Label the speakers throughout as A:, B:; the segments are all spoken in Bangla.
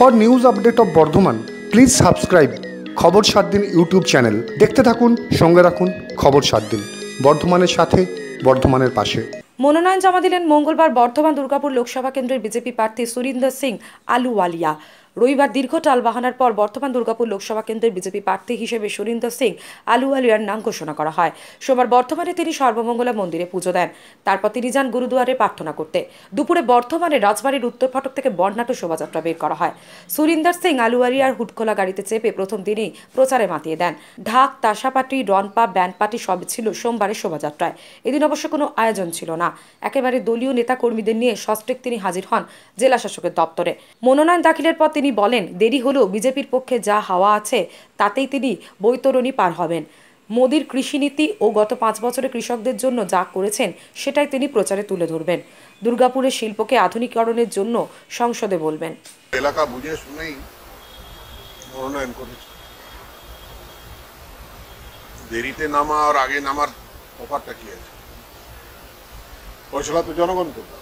A: For news update of Bardhaman please subscribe খবর 7 দিন ইউটিউব চ্যানেল। দেখতে থাকুন, সঙ্গে রাখুন খবর 7 দিন, বর্ধমানের সাথে, বর্ধমানের পাশে।
B: মনোনয়ন জমা দিলেন মঙ্গলবার বর্ধমান দুর্গাপুর লোকসভা কেন্দ্রের বিজেপি প্রার্থী সুরিন্দর সিং আলুওয়ালিয়া। রবিবার দীর্ঘ টালবাহানার পর বর্ধমান দুর্গাপুর লোকসভা কেন্দ্রের বিজেপি প্রার্থী হিসেবে সুরিন্দর সিং আলুওয়ালিয়ার নাম ঘোষণা করা হয়। সোমবার বর্ধমানে তিনি সর্বমঙ্গলা মন্দিরে পুজো দেন। তারপর তিনি যান গুরুদুয়ারে প্রার্থনা করতে। দুপুরে বর্ধমানের রাজবাড়ির উত্তর ফটক থেকে বর্ণাঢ্য শোভাযাত্রা বের করা হয়। সুরিন্দর সিং আলুওয়ালিয়ার হুডখোলা গাড়িতে চেপে প্রথম দিনেই প্রচারে মাতিয়ে দেন। ঢাক, তাসাপাটি, রনপা, ব্যান্ড পার্টি সবই ছিল সোমবারের শোভাযাত্রায়। এদিন অবশ্য কোনো আয়োজন ছিল না। একেবারে দলীয় নেতা কর্মীদের নিয়ে সস্ত্রীক তিনি হাজির হন জেলা শাসকের দপ্তরে। মনোনয়ন দাখিলের পর তিনি বলেন, দেরি হলেও বিজেপির পক্ষে যা হাওয়া আছে তাতেই তিনি বৈতরণী পার হবেন। মোদির কৃষিনীতি ও গত 5 বছরে কৃষকদের জন্য যা করেছেন সেটাই তিনি প্রচারে তুলে ধরবেন। দুর্গাপুরের শিল্পকে আধুনিকীকরণের জন্য সংসদে বলবেন।
C: এলাকা বুঝে শুনেই মনোনয়ন করেছে। দেরিতে নামা আর আগে নামার অফারটা কি আছে? ফয়সলা তো জনগণ করবে।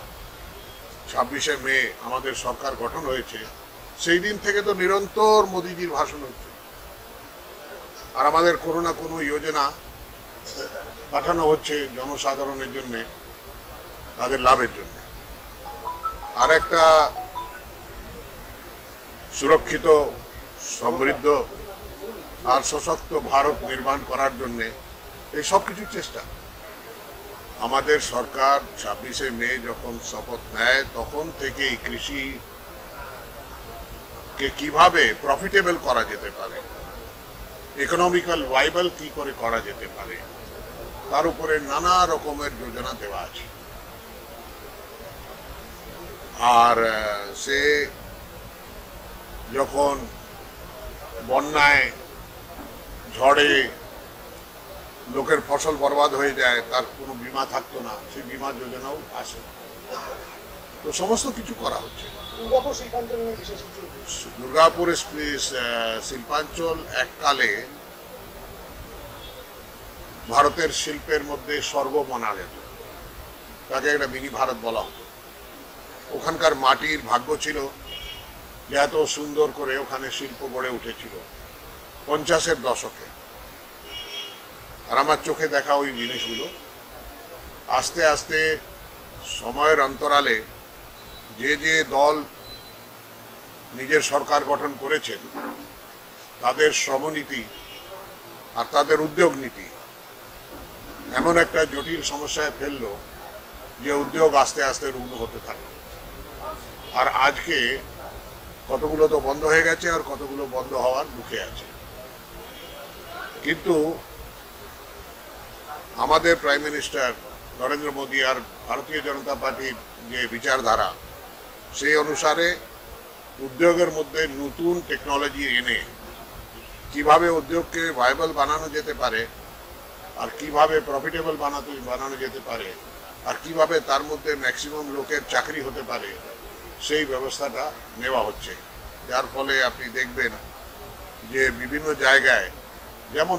C: 26শে মে আমাদের সরকার গঠন হয়েছে, সেই দিন থেকে তো নিরন্তর মোদিজির ভাষণ হচ্ছে, আর আমাদের কোনো না কোনো যোজনা পাঠানো হচ্ছে জনসাধারণের জন্য, তাদের লাভের জন্য। আর একটা সুরক্ষিত, সমৃদ্ধ আর সশক্ত ভারত নির্মাণ করার জন্য এই সব কিছুর চেষ্টা। আমাদের সরকার 26শে মে যখন শপথ নেয় তখন থেকেই কৃষিকে কিভাবে প্রফিটেবল করা যেতে পারে, ইকোনমিক্যাল ভাইবল কি করে করা যেতে পারে, তার উপরে নানা রকমের যোজনা দেওয়া আছে। আর সে যখন বন্যায়, ঝড়ে লোকের ফসল বরবাদ হয়ে যায়, তার কোনো বীমা থাকতো না, সেই বীমা যোজনাও আসে। তো সমস্ত কিছু করা হচ্ছে। দুর্গাপুর শিল্পাঞ্চল এককালে ভারতের শিল্পের মধ্যে স্বর্গ মানা যেত, তাকে একটা মিনি ভারত বলা হতো। ওখানকার মাটির ভাগ্য ছিল যে এত সুন্দর করে ওখানে শিল্প গড়ে উঠেছিল 50-এর দশকে। আর আমার চোখে দেখা ওই জিনিসগুলো আস্তে আস্তে সময়ের অন্তরালে যে যে দল নিজের সরকার গঠন করেছেন, তাদের শ্রমনীতি আর তাদের উদ্যোগ নীতি এমন একটা জটিল সমস্যায় ফেললো যে উদ্যোগ আস্তে আস্তে রুগ্ন হতে থাকে। আর আজকে কতগুলো তো বন্ধ হয়ে গেছে, আর কতগুলো বন্ধ হওয়ার মুখে আছে। কিন্তু আমাদের প্রাইম মিনিস্টার নরেন্দ্র মোদী আর ভারতীয় জনতা পার্টির যে বিচারধারা, সেই অনুসারে উদ্যোগের মধ্যে নতুন টেকনোলজি এনে কিভাবে উদ্যোগকে ভাইবল বানানো যেতে পারে, আর কিভাবে প্রফিটেবল বানানো যেতে পারে, আর কিভাবে তার মধ্যে ম্যাক্সিমাম লোকের চাকরি হতে পারে, সেই ব্যবস্থাটা নেওয়া হচ্ছে। যার ফলে আপনি দেখবেন যে বিভিন্ন জায়গায়, যেমন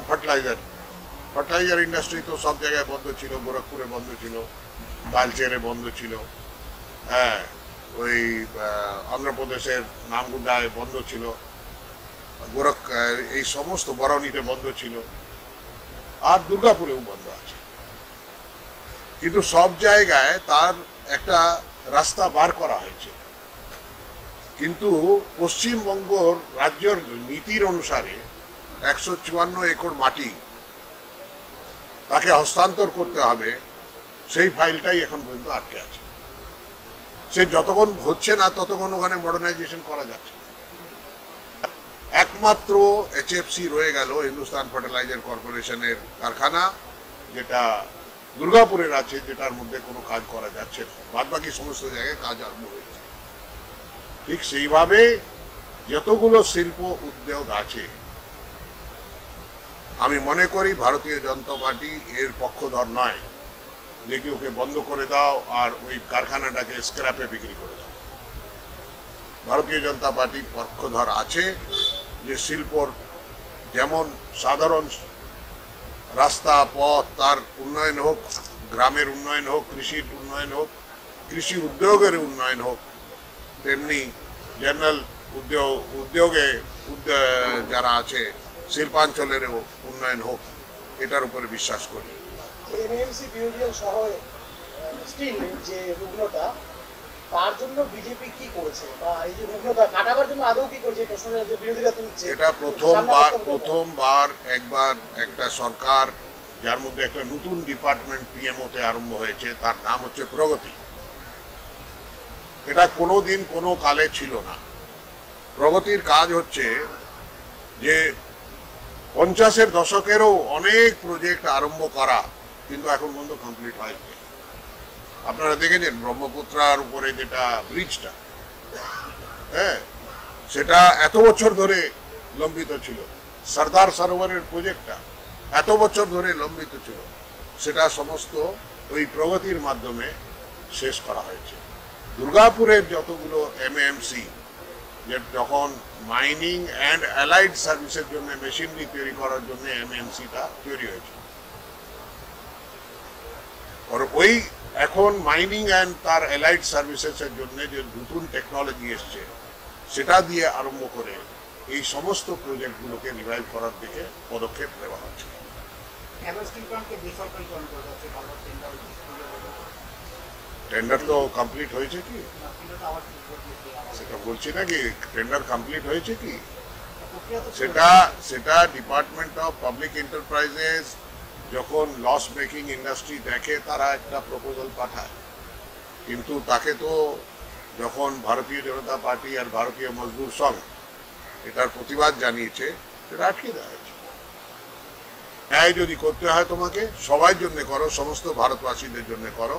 C: ফার্টিলাইজার ইন্ডাস্ট্রি তো সব জায়গায় বন্ধ ছিল, গোরখপুরে বন্ধ ছিল, তালচেরে বন্ধ ছিল, হ্যাঁ, ওই অন্ধ্রপ্রদেশের নামগুন্ডায় বন্ধ ছিল, এই সমস্ত বরণীতে বন্ধ ছিল, আর দুর্গাপুরেও বন্ধ আছে। কিন্তু সব জায়গায় তার একটা রাস্তা বার করা হয়েছে। কিন্তু পশ্চিমবঙ্গ রাজ্যের নীতির অনুসারে 154 একর মাটি তাকে হস্তান্তর করতে হবে, সেই ফাইলটাই এখন পর্যন্ত আটকে আছে। সে যতক্ষণ হচ্ছে না ততক্ষণ ওখানে মডার্নাইজেশন করা যাচ্ছে। একমাত্র HFC রয়ে গেল, হিন্দুস্তান ফার্টিলাইজার কর্পোরেশনের কারখানা, যেটা দুর্গাপুরের আছে, যেটার মধ্যে কোনো কাজ করা যাচ্ছে না। বাদবাকি সমস্ত জায়গায় কাজ আরম্ভ হয়েছে। ঠিক সেইভাবে যতগুলো শিল্প উদ্যোগ আছে, আমি মনে করি ভারতীয় জনতা পার্টি এর পক্ষধর নয় যে কি ওকে বন্ধ করে দাও আর ওই কারখানাটাকে স্ক্র্যাপে বিক্রি করে দাও। ভারতীয় জনতা পার্টির পক্ষধর আছে যে শিল্পর যেমন সাধারণ রাস্তা, পথ, তার উন্নয়ন হোক, গ্রামের উন্নয়ন হোক, কৃষির উন্নয়ন হোক, কৃষি উদ্যোগের উন্নয়ন হোক, তেমনি জেনারেল উদ্যোগে যারা আছে শিল্পাঞ্চলেরও উন্নয়ন হোক, এটার উপরে বিশ্বাস করি।
D: এমএমসি বিরোধীরা সহ স্টিল যে রুগ্নতা, তার জন্য বিজেপি কি করেছে, বা এই যে রুগ্নতা কাটাবার জন্য আদৌ কি করেছে, এই প্রশ্নটা যে বিরোধীরা তুলছে।
C: এটা প্রথমবার একবার একটা সরকার যার মধ্যে একটা নতুন ডিপার্টমেন্ট পিএমওতে আরম্ভ হয়েছে, তার নাম হচ্ছে প্রগতি। এটা কোনোদিন কোনো কালে ছিল না। প্রগতির কাজ হচ্ছে যে 50-এর দশকেরও অনেক প্রজেক্ট আরম্ভ করা, কিন্তু এখন পর্যন্ত কমপ্লিট হয়নি। আপনারা দেখেছেন ব্রহ্মপুত্রার উপরে যেটা ব্রিজটা, হ্যাঁ, সেটা এত বছর ধরে লম্বিত ছিল। সর্দার সরোবরের প্রজেক্টটা এত বছর ধরে লম্বিত ছিল, সেটা সমস্ত ওই প্রগতির মাধ্যমে শেষ করা হয়েছে। দুর্গাপুরের যতগুলো এমএমসি, যখন মাইনিং অ্যান্ড অ্যালাইড সার্ভিসের জন্য মেশিনারি তৈরি করার জন্য এমএমসিটা তৈরি হয়েছে, আর ওই এখন মাইনিং অ্যান্ড তার অ্যালাইড সার্ভিসেসের জন্য যে নতুন টেকনোলজি এসছে, সেটা দিয়ে আরম্ভ করে এই সমস্ত প্রজেক্টগুলোকে রিভাইভ করার দিকে পদক্ষেপ নেওয়া হচ্ছে। টেন্ডার তো কমপ্লিট হয়েছে কি, সেটা বলছি নাকি? টেন্ডার কমপ্লিট হয়েছে কি, সেটা ডিপার্টমেন্ট অফ পাবলিক এন্টারপ্রাইজেস যখন লস মেকিং ইন্ডাস্ট্রি দেখে, তারা একটা প্রপোজাল পাঠায়, কিন্তু তাকে তো যখন ভারতীয় জনতা পার্টি আর ভারতীয় মজদুর সংঘ এটার প্রতিবাদ জানিয়েছে, সেটা আটকে দেওয়া হয়েছে। ন্যায় যদি করতে হয় তোমাকে, সবার জন্য করো, সমস্ত ভারতবাসীদের জন্য করো,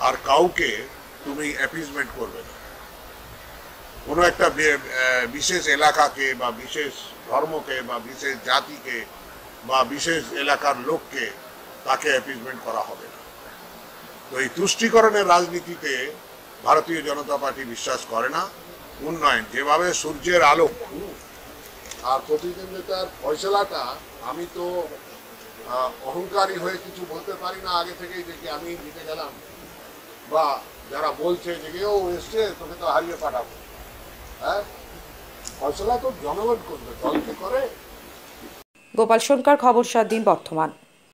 C: আর কাউকে তুমি অ্যাপিজমেন্ট করবে না। কোনো একটা বিশেষ এলাকাকে বা বিশেষ ধর্মকে বা বিশেষ জাতিকে বা বিশেষ এলাকার লোককে তাকে অ্যাপিজমেন্ট করা হবে না। তো এই তুষ্টিকরণের রাজনীতিতে ভারতীয় জনতা পার্টি বিশ্বাস করে না। উন্নয়ন যেভাবে সূর্যের আলো আর প্রতিদ্বন্দ্বিতার ফয়সলাটা, আমি তো অহংকারী হয়ে কিছু বলতে পারি না আগে থেকেই, যে কি আমি জিতে গেলাম, বা যারা বলছে যে কেউ এসছে তোকে তো হারিয়ে পাঠাবো। হ্যাঁ, ফয়সলা তো জনগণ করবে, দল কি করে।
B: গোপাল সোনকার, খবর 7 দিন, বর্ধমান।